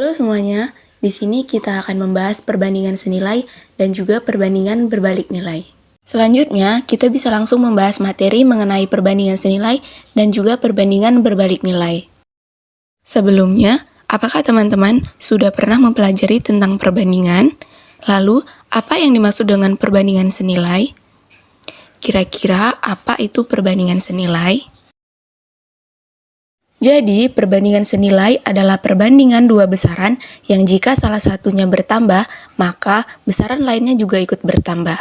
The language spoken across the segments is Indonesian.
Halo semuanya, di sini kita akan membahas perbandingan senilai dan juga perbandingan berbalik nilai. Selanjutnya, kita bisa langsung membahas materi mengenai perbandingan senilai dan juga perbandingan berbalik nilai. Sebelumnya, apakah teman-teman sudah pernah mempelajari tentang perbandingan? Lalu, apa yang dimaksud dengan perbandingan senilai? Kira-kira apa itu perbandingan senilai? Jadi, perbandingan senilai adalah perbandingan dua besaran yang jika salah satunya bertambah, maka besaran lainnya juga ikut bertambah.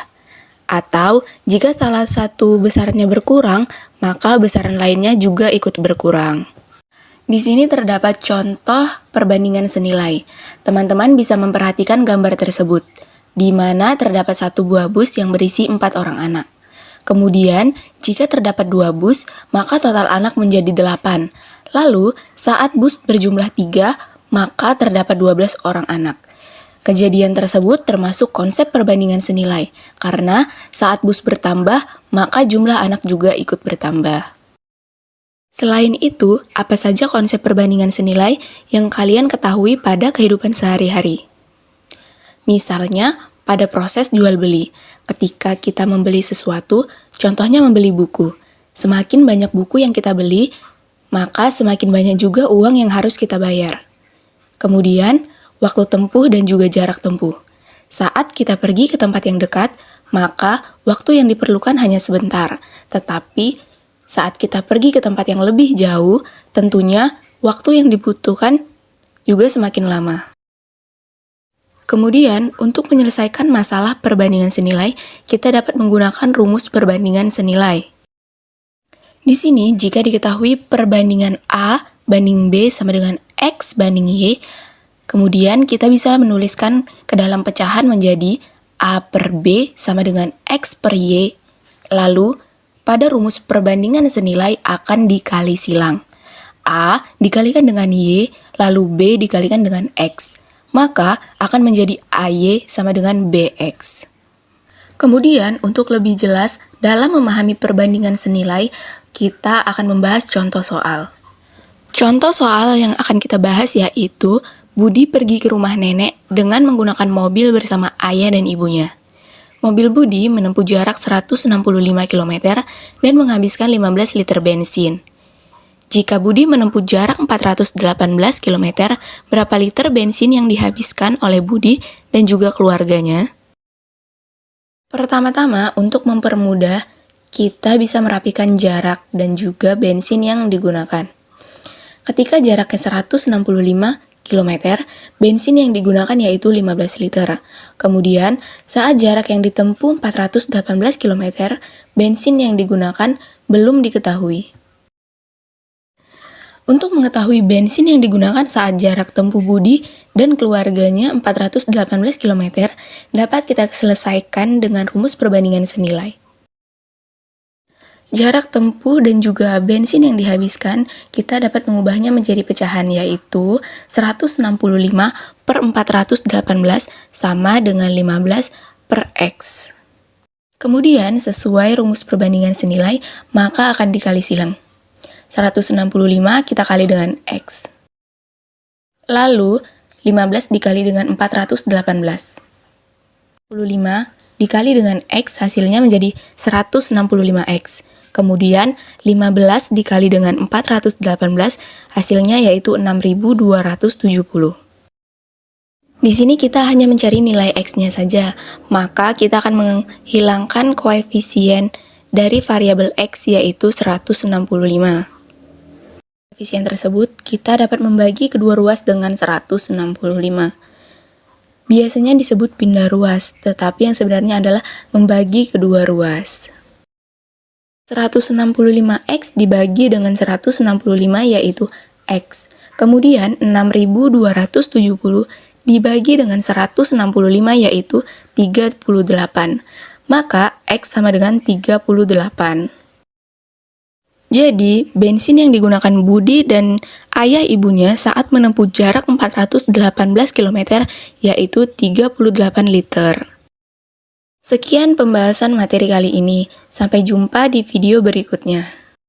Atau, jika salah satu besarannya berkurang, maka besaran lainnya juga ikut berkurang. Di sini terdapat contoh perbandingan senilai. Teman-teman bisa memperhatikan gambar tersebut, di mana terdapat satu buah bus yang berisi 4 orang anak. Kemudian, jika terdapat 2 bus, maka total anak menjadi 8. Lalu, saat bus berjumlah 3, maka terdapat 12 orang anak. Kejadian tersebut termasuk konsep perbandingan senilai, karena saat bus bertambah, maka jumlah anak juga ikut bertambah. Selain itu, apa saja konsep perbandingan senilai yang kalian ketahui pada kehidupan sehari-hari? Misalnya, pada proses jual-beli, ketika kita membeli sesuatu, contohnya membeli buku. Semakin banyak buku yang kita beli, maka semakin banyak juga uang yang harus kita bayar. Kemudian, waktu tempuh dan juga jarak tempuh. Saat kita pergi ke tempat yang dekat, maka waktu yang diperlukan hanya sebentar. Tetapi, saat kita pergi ke tempat yang lebih jauh, tentunya waktu yang dibutuhkan juga semakin lama. Kemudian, untuk menyelesaikan masalah perbandingan senilai, kita dapat menggunakan rumus perbandingan senilai. Di sini, jika diketahui perbandingan A banding B sama dengan X banding Y, kemudian kita bisa menuliskan ke dalam pecahan menjadi A per B sama dengan X per Y. Lalu, pada rumus perbandingan senilai akan dikali silang. A dikalikan dengan Y, lalu B dikalikan dengan X. Maka akan menjadi AY sama dengan BX. Kemudian, untuk lebih jelas dalam memahami perbandingan senilai, kita akan membahas contoh soal. Contoh soal yang akan kita bahas yaitu Budi pergi ke rumah nenek dengan menggunakan mobil bersama ayah dan ibunya. Mobil Budi menempuh jarak 165 km dan menghabiskan 15 liter bensin. Jika Budi menempuh jarak 418 km, berapa liter bensin yang dihabiskan oleh Budi dan juga keluarganya? Pertama-tama, untuk mempermudah, kita bisa merapikan jarak dan juga bensin yang digunakan. Ketika jaraknya 165 km, bensin yang digunakan yaitu 15 liter. Kemudian, saat jarak yang ditempuh 418 km, bensin yang digunakan belum diketahui. Untuk mengetahui bensin yang digunakan saat jarak tempuh Budi dan keluarganya 418 km, dapat kita selesaikan dengan rumus perbandingan senilai. Jarak tempuh dan juga bensin yang dihabiskan, kita dapat mengubahnya menjadi pecahan yaitu 165 per 418 sama dengan 15 per X. Kemudian, sesuai rumus perbandingan senilai, maka akan dikali silang. 165 kita kali dengan X. Lalu, 15 dikali dengan 418. 25 dikali dengan X hasilnya menjadi 165X. Kemudian, 15 dikali dengan 418 hasilnya yaitu 6.270. Di sini kita hanya mencari nilai X-nya saja, maka kita akan menghilangkan koefisien dari variabel X yaitu 165. Koefisien tersebut kita dapat membagi kedua ruas dengan 165. Biasanya disebut pindah ruas, tetapi yang sebenarnya adalah membagi kedua ruas. 165X dibagi dengan 165 yaitu X. Kemudian 6.270 dibagi dengan 165 yaitu 38. Maka X sama dengan 38. Jadi, bensin yang digunakan Budi dan ayah ibunya saat menempuh jarak 418 km yaitu 38 liter. Sekian pembahasan materi kali ini. Sampai jumpa di video berikutnya.